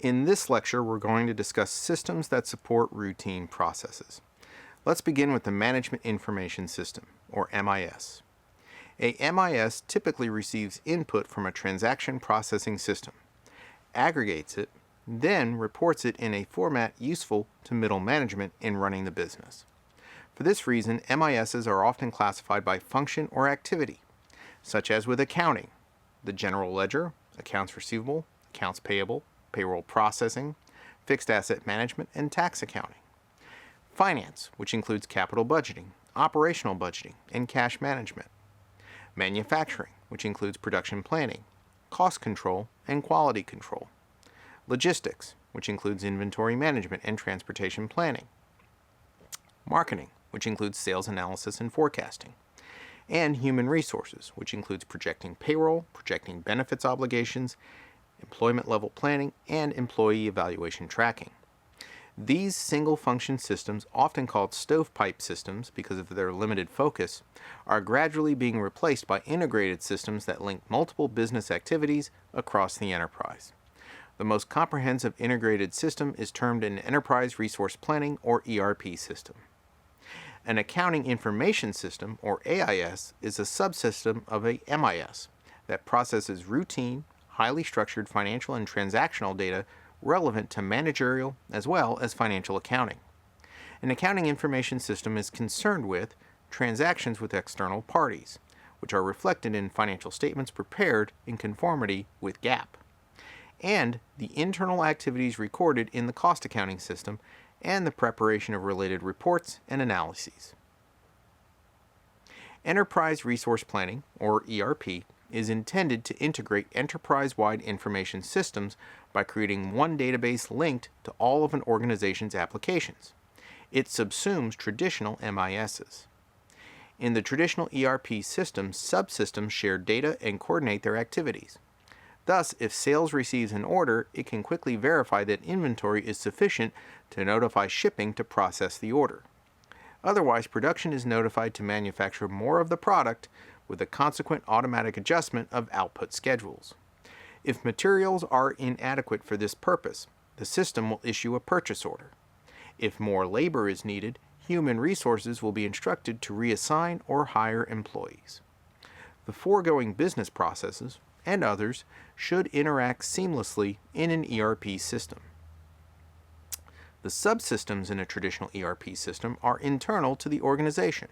In this lecture, we're going to discuss systems that support routine processes. Let's begin with the Management Information System, or MIS. A MIS typically receives input from a transaction processing system, aggregates it, then reports it in a format useful to middle management in running the business. For this reason, MISs are often classified by function or activity, such as with accounting, the general ledger, accounts receivable, accounts payable, payroll processing, fixed asset management, and tax accounting. Finance, which includes capital budgeting, operational budgeting, and cash management. Manufacturing, which includes production planning, cost control, and quality control. Logistics, which includes inventory management and transportation planning. Marketing, which includes sales analysis and forecasting. And human resources, which includes projecting payroll, projecting benefits obligations, employment level planning, and employee evaluation tracking. These single-function systems, often called stovepipe systems because of their limited focus, are gradually being replaced by integrated systems that link multiple business activities across the enterprise. The most comprehensive integrated system is termed an Enterprise Resource Planning, or ERP system. An Accounting Information System, or AIS, is a subsystem of a MIS that processes routine, highly structured financial and transactional data relevant to managerial as well as financial accounting. An accounting information system is concerned with transactions with external parties, which are reflected in financial statements prepared in conformity with GAAP, and the internal activities recorded in the cost accounting system and the preparation of related reports and analyses. Enterprise Resource Planning, or ERP, is intended to integrate enterprise-wide information systems by creating one database linked to all of an organization's applications. It subsumes traditional MISs. In the traditional ERP system, subsystems share data and coordinate their activities. Thus, if sales receives an order, it can quickly verify that inventory is sufficient to notify shipping to process the order. Otherwise, production is notified to manufacture more of the product with a consequent automatic adjustment of output schedules. If materials are inadequate for this purpose, the system will issue a purchase order. If more labor is needed, human resources will be instructed to reassign or hire employees. The foregoing business processes, and others, should interact seamlessly in an ERP system. The subsystems in a traditional ERP system are internal to the organization.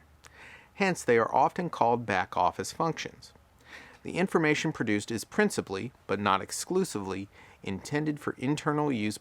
Hence, they are often called back-office functions. The information produced is principally, but not exclusively, intended for internal use